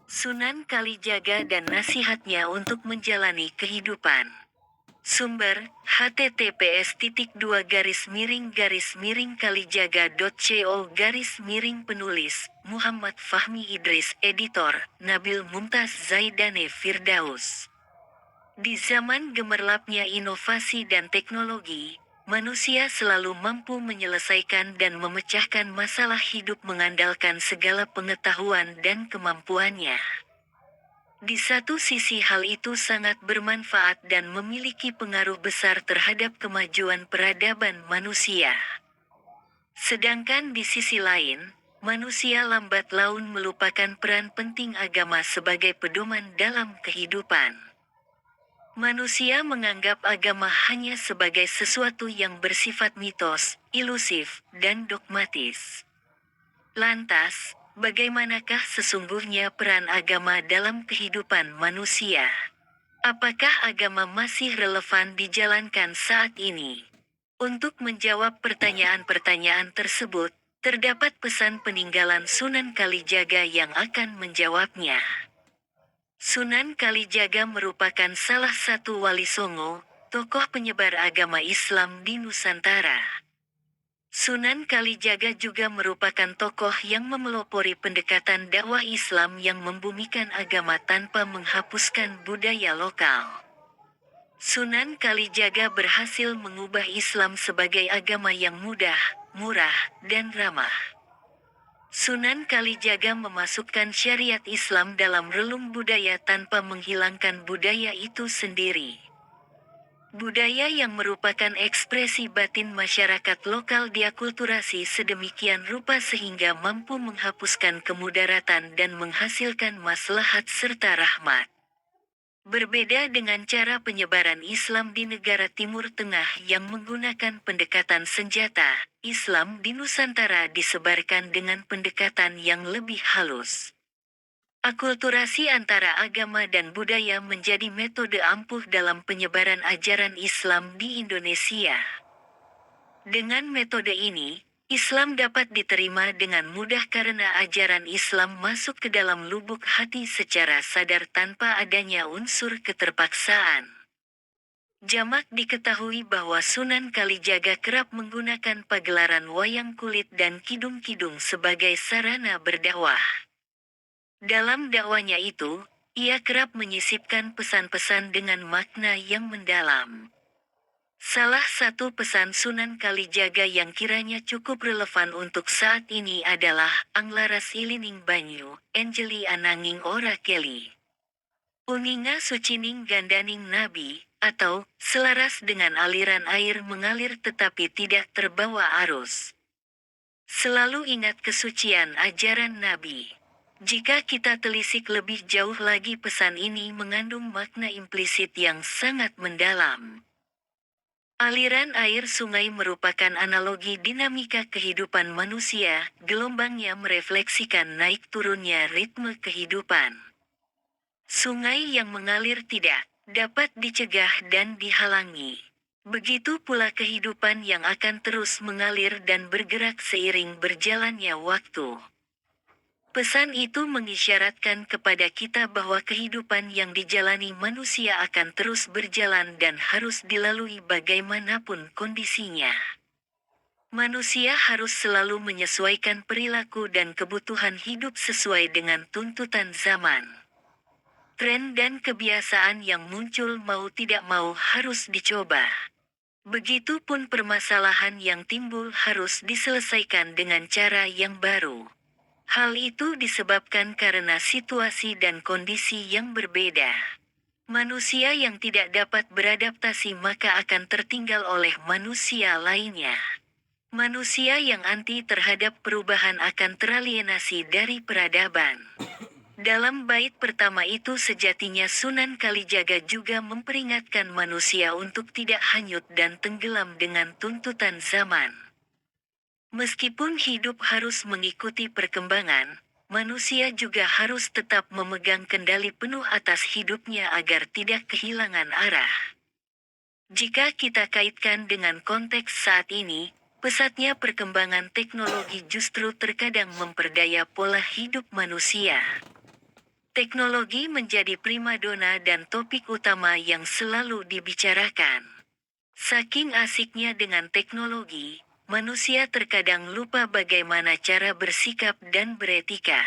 Sunan Kalijaga dan nasihatnya untuk menjalani kehidupan. Sumber, https://kalijaga.co Penulis, Muhammad Fahmi Idris Editor, Nabil Mumtaz Zaidane Firdaus. Di zaman gemerlapnya inovasi dan teknologi, manusia selalu mampu menyelesaikan dan memecahkan masalah hidup mengandalkan segala pengetahuan dan kemampuannya. Di satu sisi hal itu sangat bermanfaat dan memiliki pengaruh besar terhadap kemajuan peradaban manusia. Sedangkan di sisi lain, manusia lambat laun melupakan peran penting agama sebagai pedoman dalam kehidupan. Manusia menganggap agama hanya sebagai sesuatu yang bersifat mitos, ilusif, dan dogmatis. Lantas, bagaimanakah sesungguhnya peran agama dalam kehidupan manusia? Apakah agama masih relevan dijalankan saat ini? Untuk menjawab pertanyaan-pertanyaan tersebut, terdapat pesan peninggalan Sunan Kalijaga yang akan menjawabnya. Sunan Kalijaga merupakan salah satu wali Songo, tokoh penyebar agama Islam di Nusantara. Sunan Kalijaga juga merupakan tokoh yang memelopori pendekatan dakwah Islam yang membumikan agama tanpa menghapuskan budaya lokal. Sunan Kalijaga berhasil mengubah Islam sebagai agama yang mudah, murah, dan ramah. Sunan Kalijaga memasukkan syariat Islam dalam relung budaya tanpa menghilangkan budaya itu sendiri. Budaya yang merupakan ekspresi batin masyarakat lokal diakulturasi sedemikian rupa sehingga mampu menghapuskan kemudaratan dan menghasilkan maslahat serta rahmat. Berbeda dengan cara penyebaran Islam di negara Timur Tengah yang menggunakan pendekatan senjata, Islam di Nusantara disebarkan dengan pendekatan yang lebih halus. Akulturasi antara agama dan budaya menjadi metode ampuh dalam penyebaran ajaran Islam di Indonesia. Dengan metode ini, Islam dapat diterima dengan mudah karena ajaran Islam masuk ke dalam lubuk hati secara sadar tanpa adanya unsur keterpaksaan. Jamak diketahui bahwa Sunan Kalijaga kerap menggunakan pagelaran wayang kulit dan kidung-kidung sebagai sarana berdakwah. Dalam dakwanya itu, ia kerap menyisipkan pesan-pesan dengan makna yang mendalam. Salah satu pesan Sunan Kalijaga yang kiranya cukup relevan untuk saat ini adalah Anglaras ilining banyu, Enjeli ananging ora keli. Uninga sucining gandaning nabi, atau selaras dengan aliran air mengalir tetapi tidak terbawa arus. Selalu ingat kesucian ajaran Nabi. Jika kita telisik lebih jauh lagi pesan ini mengandung makna implisit yang sangat mendalam. Aliran air sungai merupakan analogi dinamika kehidupan manusia, gelombangnya merefleksikan naik turunnya ritme kehidupan. Sungai yang mengalir tidak dapat dicegah dan dihalangi. Begitu pula kehidupan yang akan terus mengalir dan bergerak seiring berjalannya waktu. Pesan itu mengisyaratkan kepada kita bahwa kehidupan yang dijalani manusia akan terus berjalan dan harus dilalui bagaimanapun kondisinya. Manusia harus selalu menyesuaikan perilaku dan kebutuhan hidup sesuai dengan tuntutan zaman. Tren dan kebiasaan yang muncul mau tidak mau harus dicoba. Begitupun permasalahan yang timbul harus diselesaikan dengan cara yang baru. Hal itu disebabkan karena situasi dan kondisi yang berbeda. Manusia yang tidak dapat beradaptasi maka akan tertinggal oleh manusia lainnya. Manusia yang anti terhadap perubahan akan teralienasi dari peradaban. Dalam bait pertama itu sejatinya Sunan Kalijaga juga memperingatkan manusia untuk tidak hanyut dan tenggelam dengan tuntutan zaman. Meskipun hidup harus mengikuti perkembangan, manusia juga harus tetap memegang kendali penuh atas hidupnya agar tidak kehilangan arah. Jika kita kaitkan dengan konteks saat ini, pesatnya perkembangan teknologi justru terkadang memperdaya pola hidup manusia. Teknologi menjadi primadona dan topik utama yang selalu dibicarakan. Saking asiknya dengan teknologi, manusia terkadang lupa bagaimana cara bersikap dan beretika.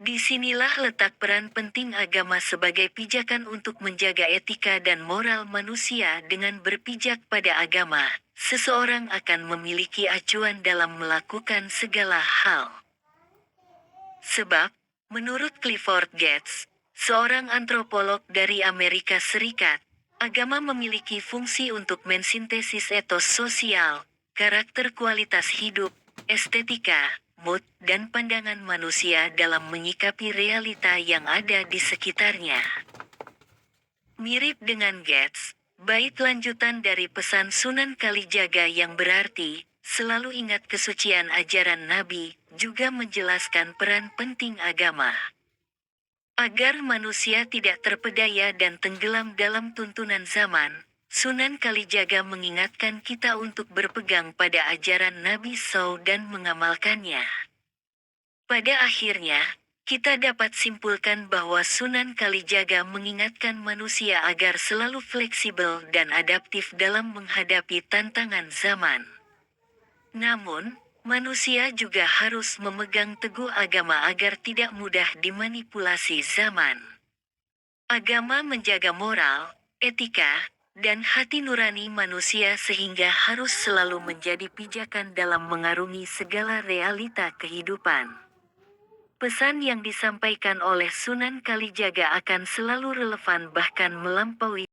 Disinilah letak peran penting agama sebagai pijakan untuk menjaga etika dan moral manusia. Dengan berpijak pada agama, seseorang akan memiliki acuan dalam melakukan segala hal. Sebab, menurut Clifford Geertz, seorang antropolog dari Amerika Serikat, agama memiliki fungsi untuk mensintesis etos sosial, karakter kualitas hidup, estetika, mood, dan pandangan manusia dalam menyikapi realita yang ada di sekitarnya. Mirip dengan Geertz, bait lanjutan dari pesan Sunan Kalijaga yang berarti, selalu ingat kesucian ajaran Nabi, juga menjelaskan peran penting agama. Agar manusia tidak terpedaya dan tenggelam dalam tuntunan zaman, Sunan Kalijaga mengingatkan kita untuk berpegang pada ajaran Nabi SAW dan mengamalkannya. Pada akhirnya, kita dapat simpulkan bahwa Sunan Kalijaga mengingatkan manusia agar selalu fleksibel dan adaptif dalam menghadapi tantangan zaman. Namun, manusia juga harus memegang teguh agama agar tidak mudah dimanipulasi zaman. Agama menjaga moral, etika, dan hati nurani manusia sehingga harus selalu menjadi pijakan dalam mengarungi segala realita kehidupan. Pesan yang disampaikan oleh Sunan Kalijaga akan selalu relevan bahkan melampaui